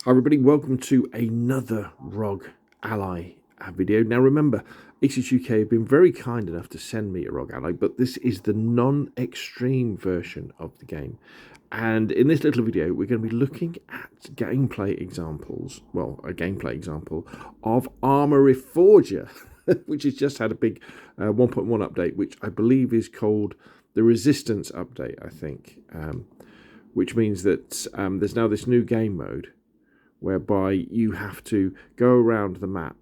Hi everybody, welcome to another ROG Ally video. Now remember, ASUS UK have been very kind enough to send me a ROG Ally, but this is the non-extreme version of the game. And in this little video, we're going to be looking at gameplay examples, well, a gameplay example of Arma Reforger, which has just had a big 1.1 update, which I believe is called the Resistance update, I think, which means that there's now this new game mode whereby you have to go around the map,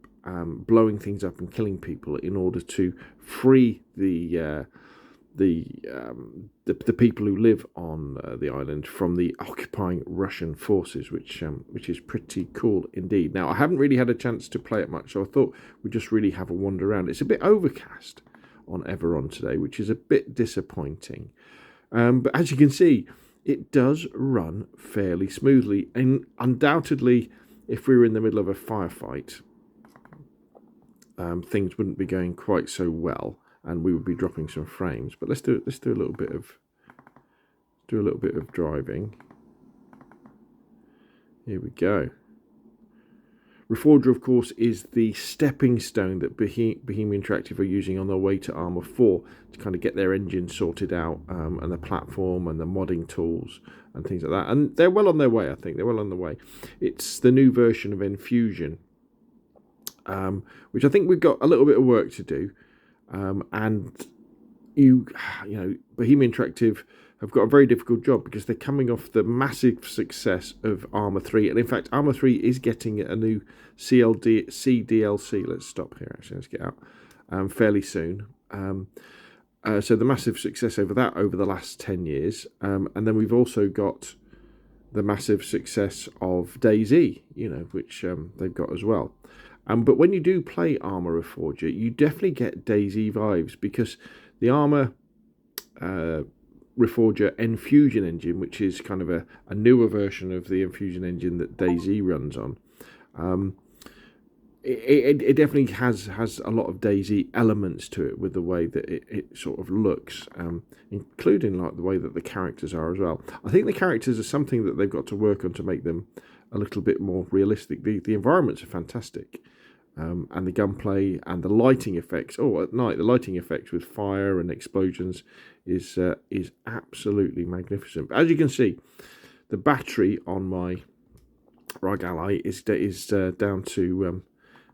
blowing things up and killing people in order to free the people who live on the island from the occupying Russian forces, which is pretty cool indeed. Now, I haven't really had a chance to play it much, so I thought we'd just really have a wander around. It's a bit overcast on Everon today, which is a bit disappointing. But as you can see, it does run fairly smoothly, and undoubtedly, if we were in the middle of a firefight, things wouldn't be going quite so well, and we would be dropping some frames. But let's do a little bit of driving. Here we go. Reforger, of course, is the stepping stone that Bohemia Interactive are using on their way to Arma 4 to kind of get their engine sorted out, and the platform and the modding tools and things like that. And they're well on their way, I think. They're well on their way. It's the new version of Enfusion, which I think we've got a little bit of work to do. And you know, Bohemia Interactive have got a very difficult job because they're coming off the massive success of Arma 3. And in fact, Arma 3 is getting a new CDLC. Let's stop here, actually. Let's get out fairly soon. So the massive success over that over the last 10 years. And then we've also got the massive success of Dayy, which they've got as well. But when you do play Arma Reforger, you definitely get Dayy vibes, because the Arma Reforger Enfusion engine, which is kind of a newer version of the Enfusion engine that Dayy runs on, it definitely has a lot of Dayy elements to it, with the way that it sort of looks, including like the way that the characters are as well. I think the characters are something that they've got to work on to make them a little bit more realistic. The environments are fantastic. And the gunplay and the lighting effects. Oh, at night, the lighting effects with fire and explosions is absolutely magnificent. But as you can see, the battery on my ROG Ally is down to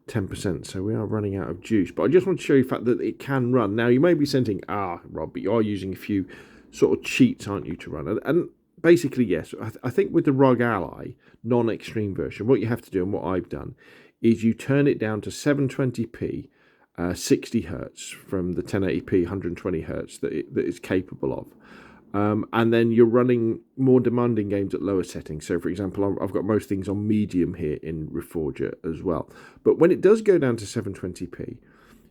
10%, so we are running out of juice. But I just want to show you the fact that it can run. Now, you may be thinking, Rob, but you are using a few sort of cheats, aren't you, to run? And basically, yes. I think with the ROG Ally non-extreme version, what you have to do, and what I've done, is you turn it down to 720p, 60 hertz from the 1080p 120 hertz that it's capable of. And then you're running more demanding games at lower settings. So, for example, I've got most things on medium here in Reforger as well. But when it does go down to 720p,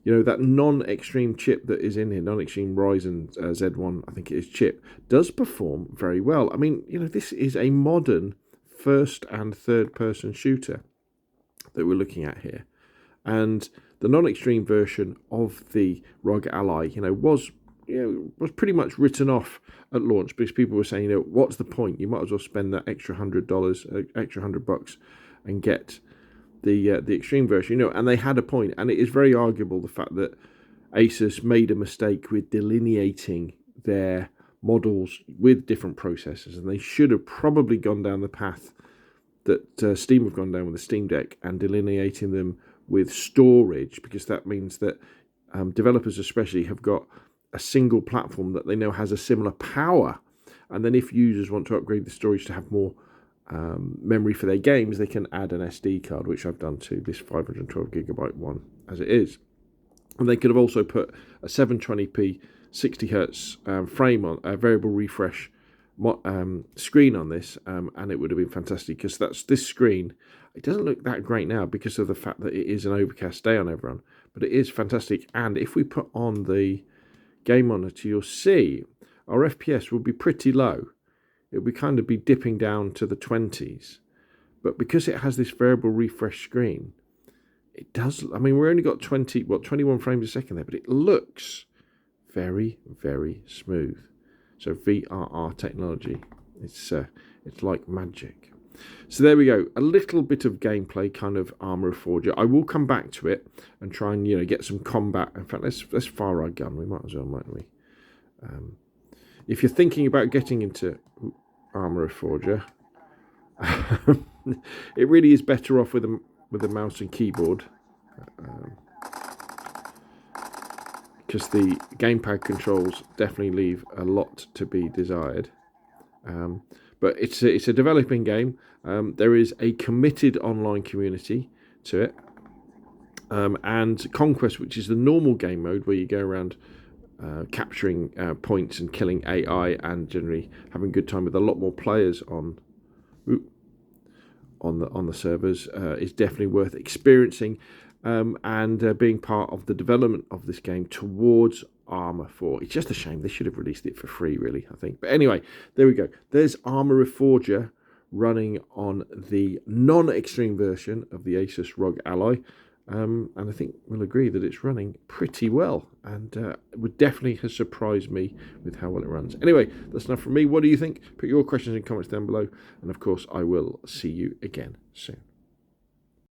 that non-extreme chip that is in here, non-extreme Ryzen Z1, I think it is, chip, does perform very well. I mean, this is a modern first and third person shooter that we're looking at here, and the non-extreme version of the ROG Ally, was pretty much written off at launch, because people were saying, what's the point? You might as well spend that extra $100 and get the extreme version, and they had a point, and it is very arguable the fact that ASUS made a mistake with delineating their models with different processors, and they should have probably gone down the path that Steam have gone down with the Steam Deck, and delineating them with storage, because that means that developers especially have got a single platform that they know has a similar power, and then if users want to upgrade the storage to have more memory for their games, they can add an SD card, which I've done to this 512GB one as it is. And they could have also put a 720p 60 hertz frame on a variable refresh screen on this, and it would have been fantastic, because this screen, it doesn't look that great now because of the fact that it is an overcast day on everyone, but it is fantastic. And if we put on the game monitor, you'll see our FPS will be pretty low. It will kind of be dipping down to the 20s, but because it has this variable refresh screen, it does, I mean, we're only got 21 frames a second there, but it looks very, very smooth. So VRR technology, it's like magic. So there we go. A little bit of gameplay, kind of Arma Reforger. I will come back to it and try and get some combat. In fact, let's fire our gun. We might as well, mightn't we? If you're thinking about getting into Arma Reforger, it really is better off with a mouse and keyboard, because the gamepad controls definitely leave a lot to be desired. But it's a developing game. There is a committed online community to it, and Conquest, which is the normal game mode where you go around capturing points and killing AI and generally having a good time with a lot more players on the servers, is definitely worth experiencing, and being part of the development of this game towards Arma 4. It's just a shame they should have released it for free, really, I think. But anyway, there we go. There's Arma Reforger running on the non-extreme version of the ASUS ROG Ally. And I think we'll agree that it's running pretty well, and it would definitely have surprised me with how well it runs. Anyway, that's enough from me. What do you think? Put your questions and comments down below, and of course I will see you again soon.